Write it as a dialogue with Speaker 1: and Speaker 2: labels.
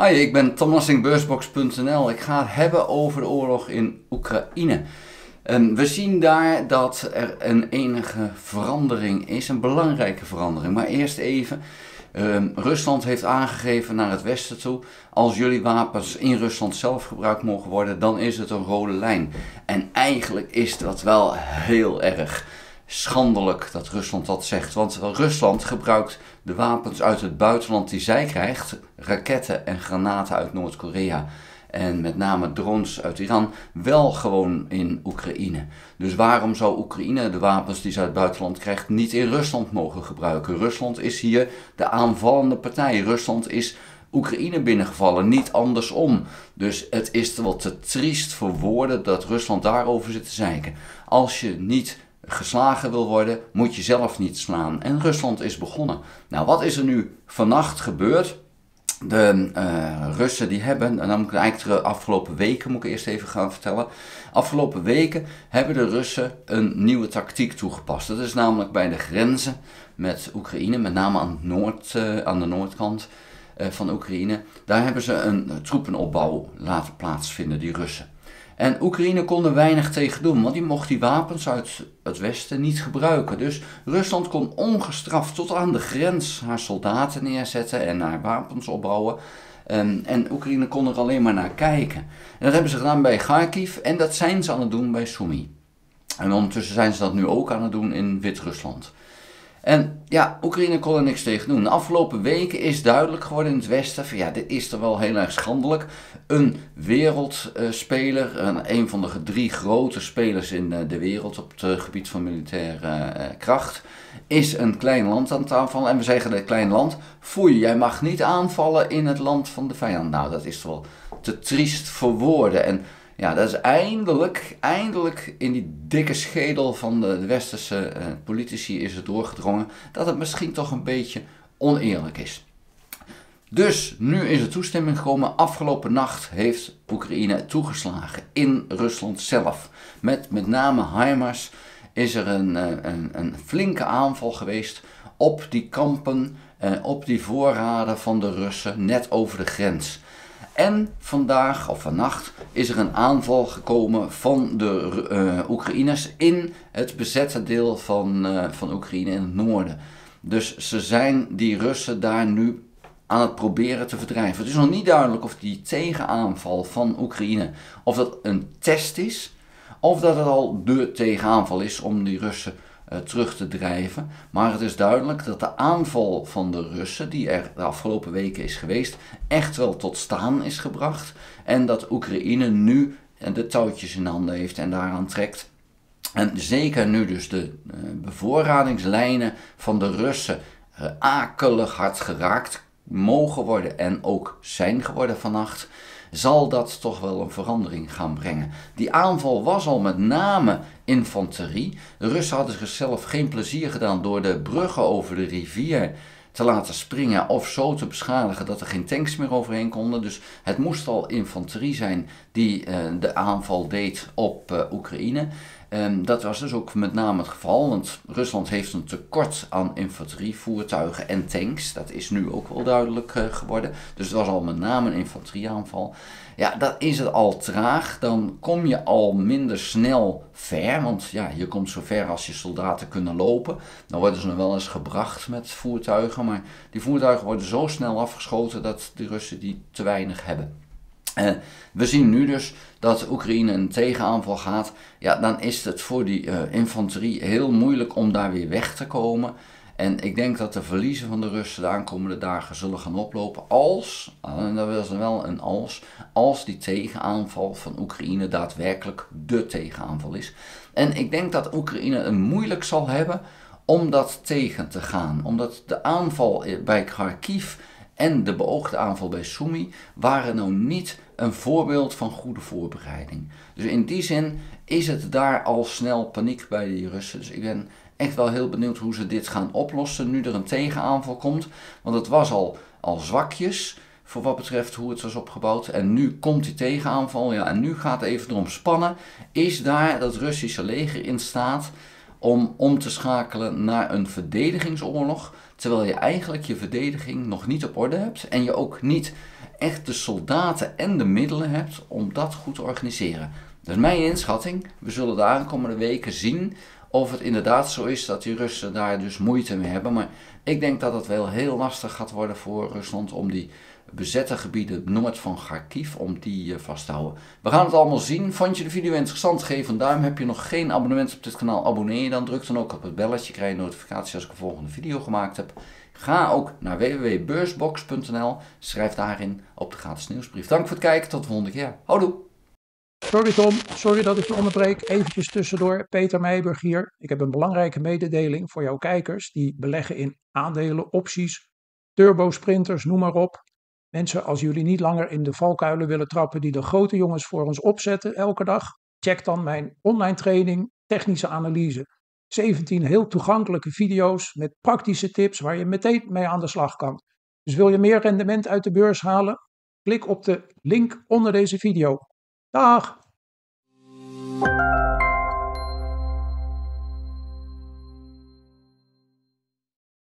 Speaker 1: Hi, ik ben Tom Lassing, beursbox.nl. Ik ga het hebben over de oorlog in Oekraïne. We zien daar dat er een enige verandering is, een belangrijke verandering. Maar eerst even, Rusland heeft aangegeven naar het westen toe, als jullie wapens in Rusland zelf gebruikt mogen worden, dan is het een rode lijn. En eigenlijk is dat wel heel erg schandelijk dat Rusland dat zegt, want Rusland gebruikt de wapens uit het buitenland die zij krijgt, raketten en granaten uit Noord-Korea en met name drones uit Iran, wel gewoon in Oekraïne. Dus waarom zou Oekraïne de wapens die ze uit het buitenland krijgt niet in Rusland mogen gebruiken? Rusland is hier de aanvallende partij. Rusland is Oekraïne binnengevallen, niet andersom. Dus het is wel te triest voor woorden dat Rusland daarover zit te zeiken. Als je niet geslagen wil worden, moet je zelf niet slaan. En Rusland is begonnen. Nou, wat is er nu vannacht gebeurd? De Russen die hebben, en dan moet ik eigenlijk de afgelopen weken moet ik eerst even gaan vertellen. Afgelopen weken hebben de Russen een nieuwe tactiek toegepast. Dat is namelijk bij de grenzen met Oekraïne, met name aan de noordkant van Oekraïne. Daar hebben ze een troepenopbouw laten plaatsvinden, die Russen. En Oekraïne kon er weinig tegen doen, want die mocht die wapens uit het westen niet gebruiken. Dus Rusland kon ongestraft tot aan de grens haar soldaten neerzetten en haar wapens opbouwen. En Oekraïne kon er alleen maar naar kijken. En dat hebben ze gedaan bij Kharkiv en dat zijn ze aan het doen bij Sumy. En ondertussen zijn ze dat nu ook aan het doen in Wit-Rusland. En ja, Oekraïne kon er niks tegen doen. De afgelopen weken is duidelijk geworden in het westen van ja, dit is toch wel heel erg schandelijk. Een wereldspeler, een van de 3 grote spelers in de wereld op het gebied van militaire kracht, is een klein land aan het aanvallen. En we zeggen dat klein land, foei, jij mag niet aanvallen in het land van de vijand. Nou, dat is toch wel te triest voor woorden. En ja, dat is eindelijk in die dikke schedel van de westerse politici is het doorgedrongen dat het misschien toch een beetje oneerlijk is. Dus nu is er toestemming gekomen. Afgelopen nacht heeft Oekraïne toegeslagen in Rusland zelf. Met name HIMARS is er een flinke aanval geweest op die kampen, op die voorraden van de Russen net over de grens. En vandaag of vannacht is er een aanval gekomen van de Oekraïners in het bezette deel van Oekraïne in het noorden. Dus ze zijn die Russen daar nu aan het proberen te verdrijven. Het is nog niet duidelijk of die tegenaanval van Oekraïne, of dat een test is, of dat het al de tegenaanval is om die Russen terug te drijven. Maar het is duidelijk dat de aanval van de Russen, die er de afgelopen weken is geweest, echt wel tot staan is gebracht. En dat Oekraïne nu de touwtjes in handen heeft en daaraan trekt. En zeker nu dus de bevoorradingslijnen van de Russen akelig hard geraakt mogen worden en ook zijn geworden vannacht, zal dat toch wel een verandering gaan brengen. Die aanval was al met name infanterie. De Russen hadden zichzelf geen plezier gedaan door de bruggen over de rivier te laten springen of zo te beschadigen dat er geen tanks meer overheen konden. Dus het moest al infanterie zijn die de aanval deed op Oekraïne. Dat was dus ook met name het geval, want Rusland heeft een tekort aan infanterievoertuigen en tanks. Dat is nu ook wel duidelijk geworden. Dus het was al met name een infanterieaanval. Ja, dat is het al traag. Dan kom je al minder snel ver, want ja, je komt zo ver als je soldaten kunnen lopen. Dan worden ze nog wel eens gebracht met voertuigen, maar die voertuigen worden zo snel afgeschoten dat de Russen die te weinig hebben. We zien nu dus dat Oekraïne een tegenaanval gaat. Ja, dan is het voor die infanterie heel moeilijk om daar weer weg te komen. En ik denk dat de verliezen van de Russen de aankomende dagen zullen gaan oplopen en dat is wel een als die tegenaanval van Oekraïne daadwerkelijk de tegenaanval is. En ik denk dat Oekraïne het moeilijk zal hebben om dat tegen te gaan. Omdat de aanval bij Kharkiv en de beoogde aanval bij Sumy waren nou niet een voorbeeld van goede voorbereiding. Dus in die zin is het daar al snel paniek bij de Russen. Dus ik ben echt wel heel benieuwd hoe ze dit gaan oplossen nu er een tegenaanval komt. Want het was al zwakjes voor wat betreft hoe het was opgebouwd. En nu komt die tegenaanval. Ja, en nu gaat het even erom spannen. Is daar dat Russische leger in staat om te schakelen naar een verdedigingsoorlog, terwijl je eigenlijk je verdediging nog niet op orde hebt en je ook niet echt de soldaten en de middelen hebt om dat goed te organiseren. Dus mijn inschatting, we zullen de aankomende weken zien of het inderdaad zo is dat die Russen daar dus moeite mee hebben. Maar ik denk dat het wel heel lastig gaat worden voor Rusland om die bezette gebieden noord van Kharkiv, om die vast te houden. We gaan het allemaal zien. Vond je de video interessant? Geef een duim. Heb je nog geen abonnement op dit kanaal? Abonneer je dan. Druk dan ook op het belletje. Krijg je notificaties als ik een volgende video gemaakt heb. Ga ook naar www.beursbox.nl. Schrijf daarin op de gratis nieuwsbrief. Dank voor het kijken. Tot de volgende keer. Houdoe!
Speaker 2: Sorry Tom, sorry dat ik je onderbreek. Eventjes tussendoor, Peter Meijburg hier. Ik heb een belangrijke mededeling voor jouw kijkers die beleggen in aandelen, opties, turbosprinters, noem maar op. Mensen, als jullie niet langer in de valkuilen willen trappen die de grote jongens voor ons opzetten elke dag, check dan mijn online training Technische Analyse. 17 heel toegankelijke video's met praktische tips waar je meteen mee aan de slag kan. Dus wil je meer rendement uit de beurs halen? Klik op de link onder deze video. Dag!